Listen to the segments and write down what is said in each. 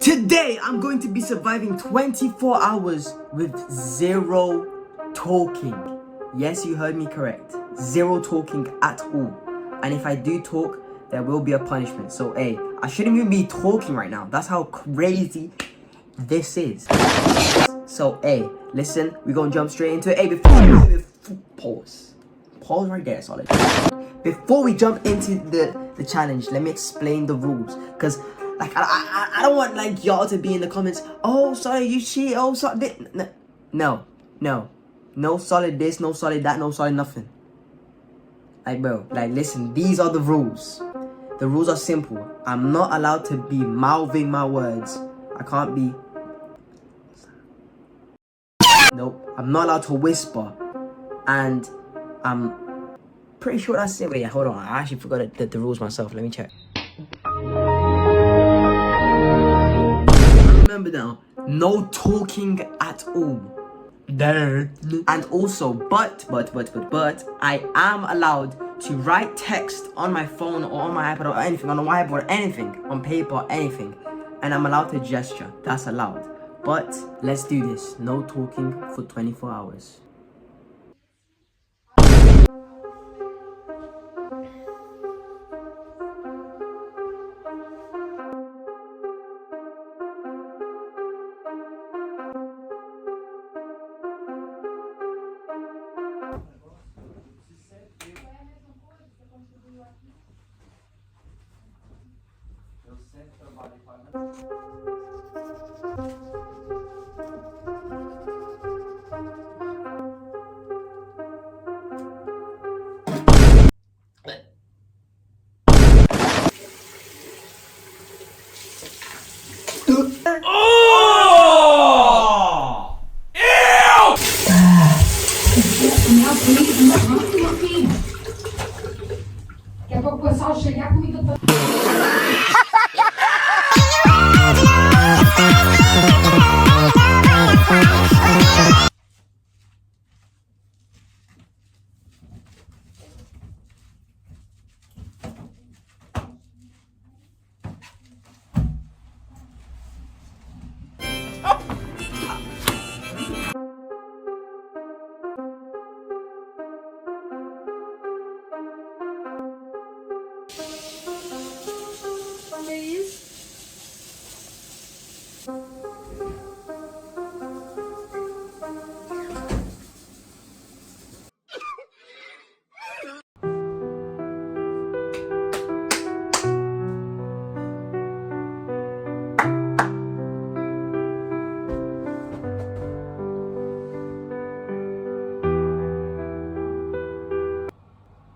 Today, I'm going to be surviving 24 hours with zero talking. Yes, you heard me correct. Zero talking at all. And if I do talk, there will be a punishment. So, hey, I shouldn't even be talking right now. That's how crazy this is. So, hey, listen, we're going to jump straight into it. Hey, pause right there, Solid. Before we jump into the challenge, let me explain the rules. Because, like, I don't want, like, y'all to be in the comments, oh, sorry, you cheat, oh, sorry, no, no solid this, no solid that, no solid nothing. Like, bro, like, listen, these are the rules. The rules are simple. I'm not allowed to be mouthing my words. I can't be, nope, I'm not allowed to whisper. And I'm pretty sure that's it. Wait, hold on, I actually forgot the rules myself. Let me check. Remember now, no talking at all. There. And also, but I am allowed to write text on my phone or on my iPad or anything, on a whiteboard, anything, on paper, anything. And I'm allowed to gesture. That's allowed. But let's do this. No talking for 24 hours. Oh! Ew! Quer que o pessoal chegue a comida toda.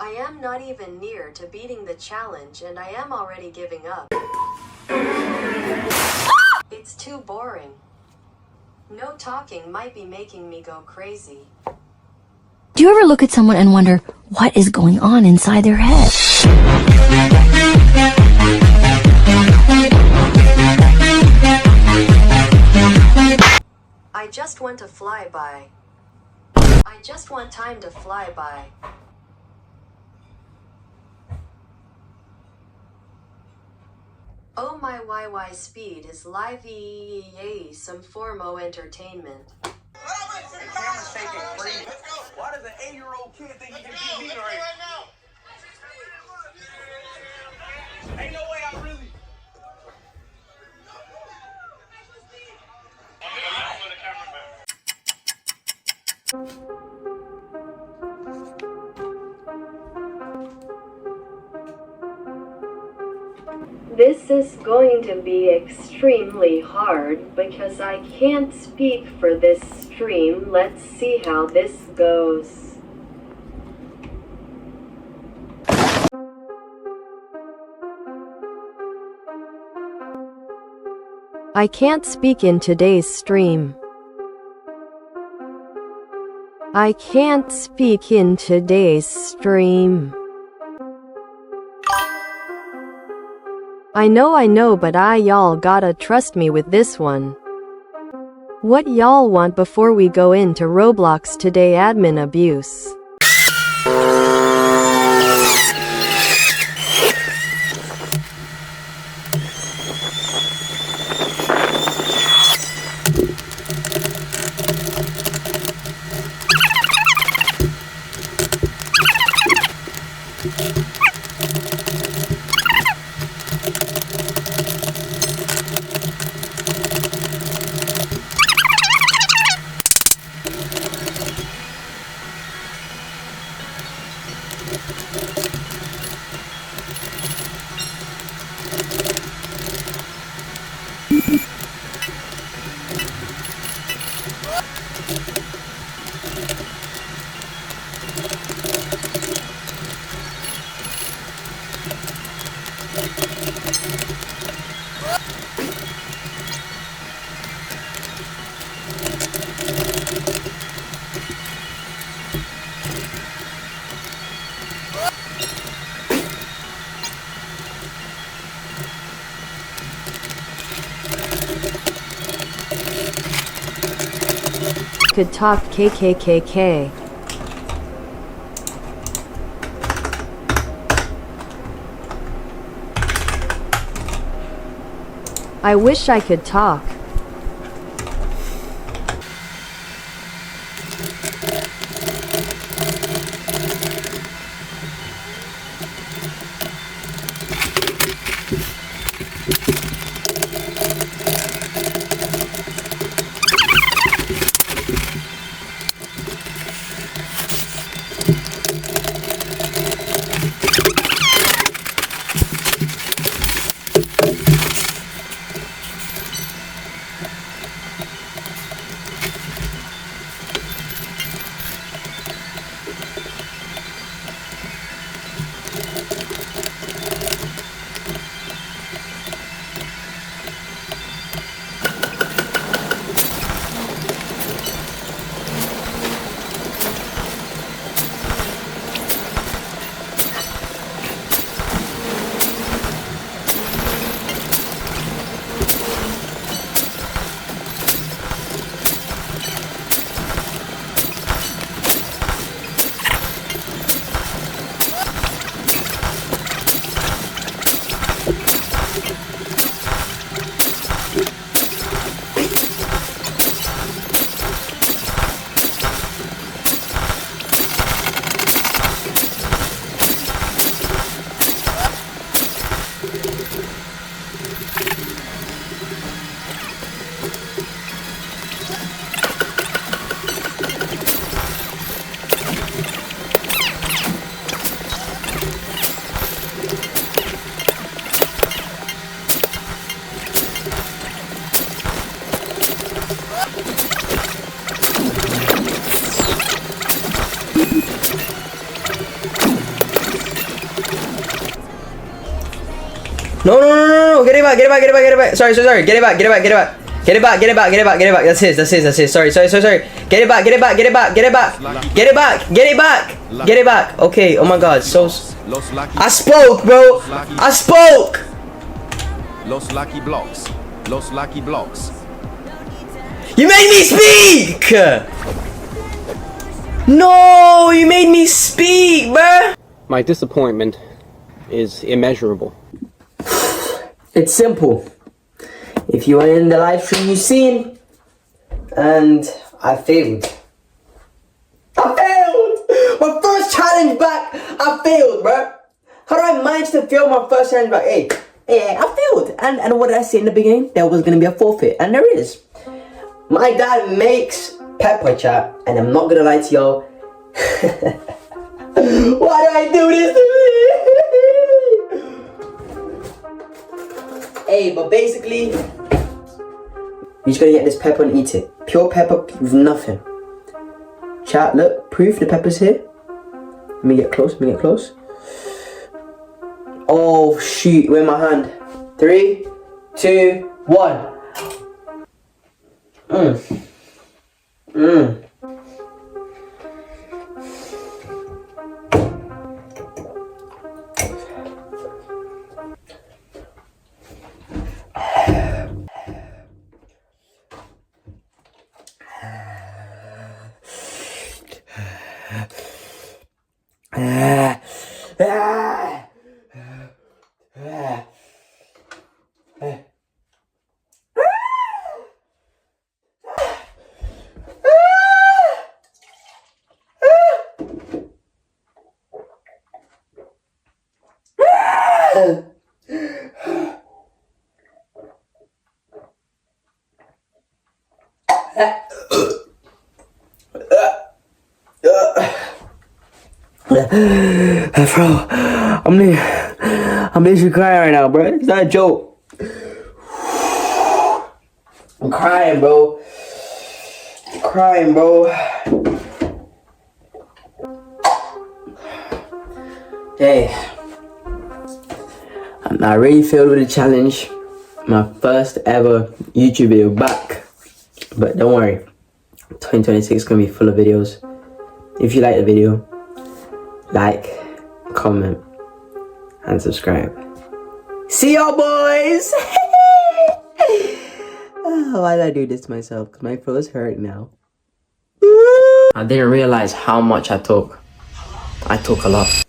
I am not even near to beating the challenge and I am already giving up. It's too boring. No talking might be making me go crazy. Do you ever look at someone and wonder what is going on inside their head? I just want to fly by. I just want time to fly by. Oh my YY speed is live some formo entertainment. The camera's taking free. Why does an 8-year-old kid think he can beat me right now? Ain't no way I really. This is going to be extremely hard because I can't speak for this stream. Let's see how this goes. I can't speak in today's stream. I can't speak in today's stream. I know, but y'all gotta trust me with this one. What y'all want before we go into Roblox today? Admin abuse. Could talk KKKK. I wish I could talk. No, get it back, sorry, get it back. Get it back. That's his, sorry. Get it back. Okay, oh my god, I spoke, bro. I spoke. Los Lucky Blocks. You made me speak! No, you made me speak, bruh. My disappointment is immeasurable. It's simple. If you were in the live stream, you've seen, and I failed. My first challenge back, I failed, bruh. How do I manage to fail my first challenge back? Hey, I failed. And what did I say in the beginning? There was gonna be a forfeit, and there is. My dad makes pepper, chat, and I'm not gonna lie to y'all. Why do I do this to me? Hey, but basically, you're just gonna get this pepper and eat it. Pure pepper with nothing. Chat, look, proof the pepper's here. Let me get close. Oh shoot, where's my hand? 3, 2, 1. Bro, I'm literally crying right now, bro. It's not a joke. I'm crying, bro. I'm crying, bro. Hey, I really failed with the challenge. My first ever YouTube video back. But don't worry, 2026 is gonna be full of videos. If you like the video, like, comment, and subscribe. See y'all, boys! Why did I do this to myself? Because my throat is hurting now. I didn't realize how much I talk. I talk a lot.